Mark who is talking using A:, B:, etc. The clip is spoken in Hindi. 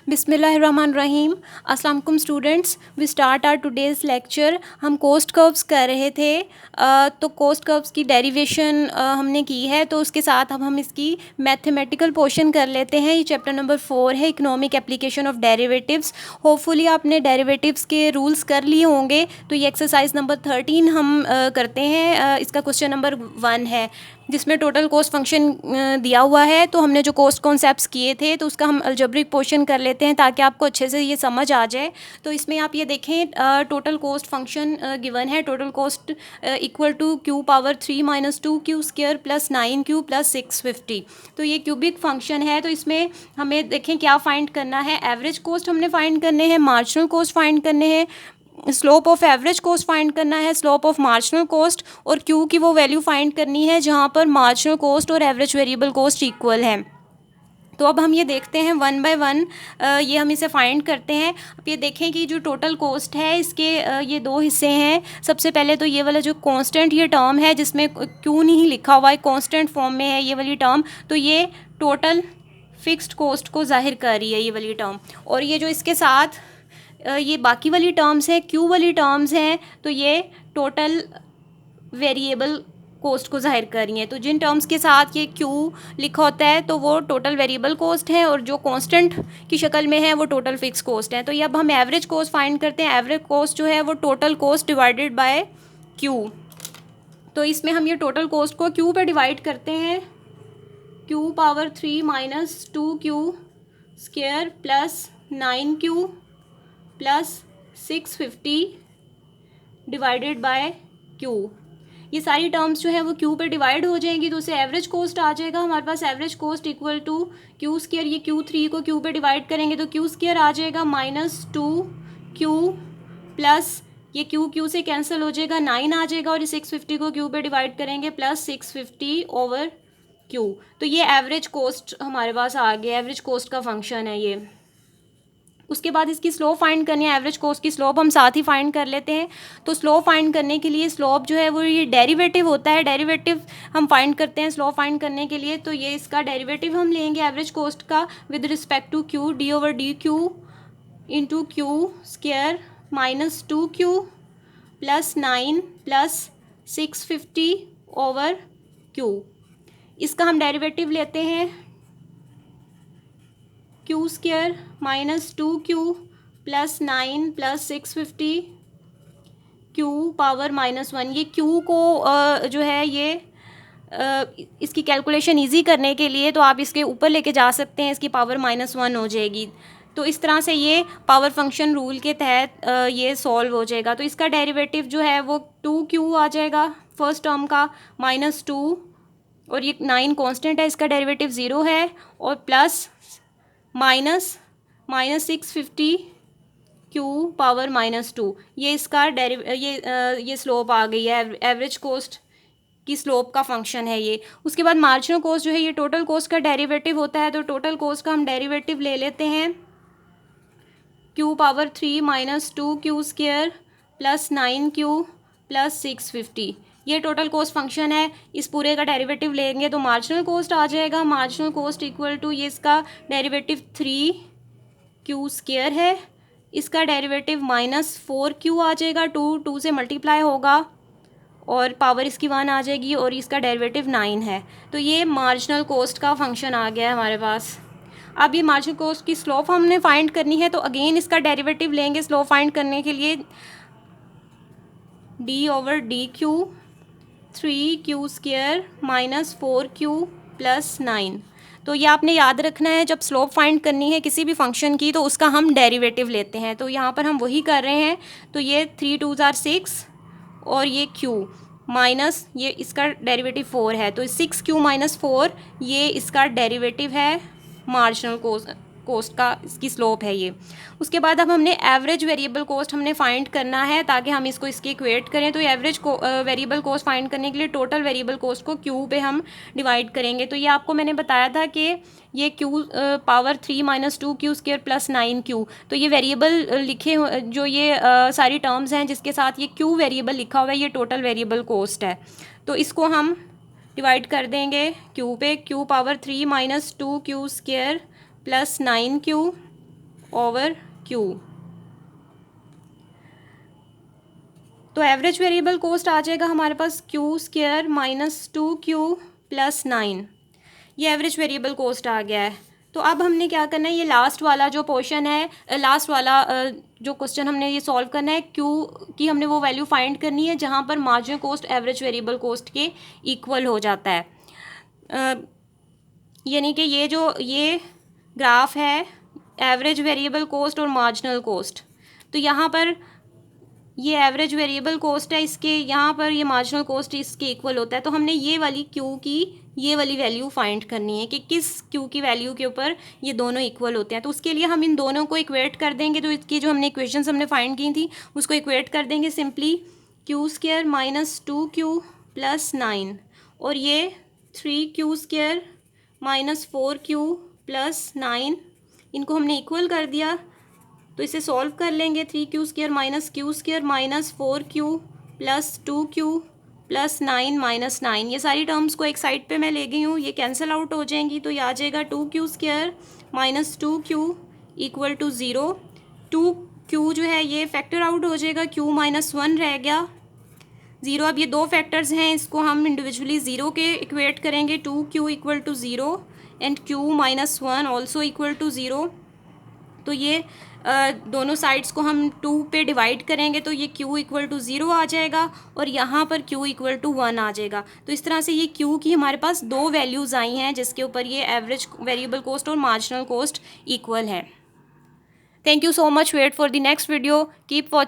A: बिस्मिल्लाहिर्रहमानिर्रहीम। अस्सलाम वालेकुम students, we start our today's lecture. हम कोस्ट कर्व्स कर रहे थे, तो कोस्ट कर्व्स की डेरिवेशन हमने की है, तो उसके साथ अब हम इसकी मैथमेटिकल पोर्शन कर लेते हैं। ये चैप्टर नंबर 4 है, economic application of derivatives. Hopefully आपने डेरिवेटिव्स के रूल्स कर लिए होंगे। तो ये एक्सरसाइज नंबर 13 हम करते हैं। इसका क्वेश्चन नंबर 1 है, जिसमें टोटल कोस्ट फंक्शन दिया हुआ है। तो हमने जो कोस्ट कॉन्सेप्ट्स किए थे, तो उसका हम अलजेब्रिक पोर्शन कर लेते हैं ताकि आपको अच्छे से ये समझ आ जाए। तो इसमें आप ये देखें, टोटल कोस्ट फंक्शन गिवन है। Total cost equal to Q power 3 minus 2 Q square plus 9 Q plus 650। तो ये क्यूबिक फंक्शन है। तो इसमें हमें देखें क्या फाइंड करना है। एवरेज कोस्ट हमने फाइंड करने हैं, मार्जिनल कोस्ट फाइंड करने हैं, slope of average cost find करना है, स्लोप ऑफ मार्जिनल कोस्ट, और क्यू की वो वैल्यू फाइंड करनी है जहाँ पर मार्जिनल कोस्ट और एवरेज वेरिएबल कोस्ट इक्वल है। तो अब हम ये देखते हैं वन बाय वन, ये हम इसे फाइंड करते हैं। अब ये देखें कि जो टोटल कोस्ट है इसके ये दो हिस्से हैं। सबसे पहले तो ये वाला जो कांस्टेंट ये टर्म है, जिसमें क्यू नहीं लिखा हुआ है, कांस्टेंट फॉर्म में है ये वाली टर्म, तो ये टोटल फिक्स्ड कोस्ट को जाहिर कर रही है ये वाली टर्म। और ये जो इसके साथ ये बाकी वाली टर्म्स हैं, क्यू वाली टर्म्स हैं, तो ये टोटल वेरिएबल कोस्ट को जाहिर कर रही हैं। तो जिन टर्म्स के साथ ये क्यू लिखा होता है तो वो टोटल वेरिएबल कोस्ट है, और जो कांस्टेंट की शक्ल में है वो टोटल फिक्स कोस्ट है। तो ये अब हम एवरेज कोस्ट फाइंड करते हैं। एवरेज कोस्ट जो है वो total cost divided by Q. तो इसमें हम ये टोटल कोस्ट को क्यू पे डिवाइड करते हैं। Q power 3 minus 2 Q square plus 9 Q plus 650 divided by Q. ये सारी टर्म्स जो है वो क्यू पे डिवाइड हो जाएंगी, तो उसे एवरेज कोस्ट आ जाएगा हमारे पास। Average cost equal to Q square, ये Q3 को क्यू पे डिवाइड करेंगे तो क्यू स्क्वायर आ जाएगा -2 क्यू प्लस ये क्यू से कैंसिल हो जाएगा, 9 आ जाएगा, और ये 650 को क्यू पे डिवाइड करेंगे प्लस 650 ओवर क्यू। तो ये एवरेज कोस्ट हमारे पास आ गया, एवरेज कोस्ट का फंक्शन है ये। उसके बाद इसकी स्लोप फाइंड करनी है। एवरेज कोस्ट की स्लोप हम साथ ही फाइंड कर लेते हैं। तो स्लोप फाइंड करने के लिए स्लोप जो है वो ये डेरिवेटिव होता है, डेरिवेटिव हम फाइंड करते हैं स्लोप फाइंड करने के लिए। तो ये इसका डेरिवेटिव हम लेंगे एवरेज कोस्ट का with respect to Q, d over d Q into Q square minus 2 Q plus 9 plus 650 over Q. इसका हम डेरिवेटिव लेते हैं Q square minus 2 Q plus 9 plus 650 Q power -1। ये क्यू को जो है ये इसकी कैलकुलेशन इजी करने के लिए तो आप इसके ऊपर लेके जा सकते हैं, इसकी पावर -1 हो जाएगी। तो इस तरह से ये पावर फंक्शन रूल के तहत ये सॉल्व हो जाएगा। तो इसका डेरिवेटिव जो है वो 2 क्यू आ जाएगा फर्स्ट टर्म का, -2, और ये 9 कांस्टेंट है, इसका डेरिवेटिव 0 है, और प्लस माइनस 650 क्यू पावर -2। ये इसका ये स्लोप आ गई है, एवरेज कोस्ट की स्लोप का फंक्शन है ये। उसके बाद मार्जिनल कोस्ट जो है ये टोटल कोस्ट का डेरिवेटिव होता है। तो टोटल कोस्ट का हम डेरिवेटिव ले लेते हैं Q power 3 minus 2 Q square plus 9 Q plus 650। ये टोटल कोस्ट फंक्शन है। इस पूरे का डेरिवेटिव लेंगे तो मार्जिनल कोस्ट आ जाएगा। मार्जिनल कोस्ट इक्वल टू ये इसका डेरिवेटिव 3 क्यू स्क्वायर है, इसका डेरिवेटिव -4 क्यू आ जाएगा, 2 से मल्टीप्लाई होगा और पावर इसकी 1 आ जाएगी, और इसका डेरिवेटिव 9 है। तो ये मार्जिनल कोस्ट का फंक्शन आ गया है हमारे पास। अब ये मार्जिनल कोस्ट की स्लोप हमने फाइंड करनी है, तो अगेन इसका डेरिवेटिव लेंगे स्लोप फाइंड करने के लिए। D over d Q 3 Q square -4 Q plus 9। तो ये आपने याद रखना है, जब स्लोप फाइंड करनी है किसी भी फंक्शन की तो उसका हम डेरिवेटिव लेते हैं। तो यहाँ पर हम वही कर रहे हैं। तो ये 3 2 = 6, और ये क्यू माइनस ये इसका डेरिवेटिव 4 है, तो 6 क्यू माइनस 4 ये इसका डेरिवेटिव है मार्जिनल कोस्ट का, इसकी स्लोप है ये। उसके बाद अब हमने एवरेज वेरिएबल कोस्ट हमने फाइंड करना है ताकि हम इसको इसके इक्वेट करें। तो एवरेज वेरिएबल कोस्ट फाइंड करने के लिए टोटल वेरिएबल कोस्ट को क्यू पे हम डिवाइड करेंगे। तो ये आपको मैंने बताया था कि ये Q power 3 minus 2 Q square plus 9 Q, तो ये वेरिएबल लिखे जो ये सारी टर्म्स हैं जिसके साथ ये क्यू वेरिएबल लिखा हुआ है, ये टोटल वेरिएबल कोस्ट है। तो इसको हम डिवाइड कर देंगे क्यू पे। Q power 3 minus 2 Q square plus 9 Q over Q. तो एवरेज वेरिएबल कॉस्ट आ जाएगा हमारे पास Q square minus 2Q plus 9। ये एवरेज वेरिएबल कॉस्ट आ गया है। तो अब हमने क्या करना है, ये लास्ट वाला जो पोर्शन है, लास्ट वाला जो क्वेश्चन हमने ये सॉल्व करना है, क्यू की हमने वो वैल्यू फाइंड करनी है जहाँ पर marginal cost average variable cost के इक्वल हो जाता है। यानी कि ये ग्राफ है एवरेज वेरिएबल कॉस्ट और मार्जिनल कॉस्ट। तो यहाँ पर ये एवरेज वेरिएबल कॉस्ट है, इसके यहाँ पर ये मार्जिनल कॉस्ट इसके इक्वल होता है। तो हमने ये वाली क्यू की ये वाली वैल्यू फाइंड करनी है कि किस क्यू की वैल्यू के ऊपर ये दोनों इक्वल होते हैं। तो उसके लिए हम इन दोनों को इक्वेट कर देंगे। तो इसकी जो हमने इक्वेशंस हमने फाइंड की थी उसको इक्वेट कर देंगे simply, Q square minus 2Q plus 9 और ये 3Q square minus 4Q plus 9, इनको हमने इक्वल कर दिया। तो इसे सॉल्व कर लेंगे, 3Q square minus Q square minus 4Q plus 2Q plus 9 minus 9, ये सारी टर्म्स को एक साइड पे मैं ले गई हूँ, ये कैंसिल आउट हो जाएंगी। तो ये आ जाएगा 2Q square minus 2Q equal to 0। 2Q जो है ये फैक्टर आउट हो जाएगा, Q माइनस 1 रह गया 0। अब ये दो फैक्टर्स हैं, इसको हम इंडिविजुअली 0 के इक्वेट करेंगे, 2Q equal to 0 and Q minus 1 also equal to 0। तो ये दोनों साइड्स को हम 2 पे डिवाइड करेंगे तो ये Q इक्वल टू 0 आ जाएगा और यहाँ पर Q इक्वल टू 1 आ जाएगा। तो इस तरह से ये Q की हमारे पास दो वैल्यूज़ आई हैं जिसके ऊपर ये एवरेज वेरिएबल कॉस्ट और मार्जिनल कॉस्ट इक्वल है। Thank you so much. Wait for the next video. Keep watching.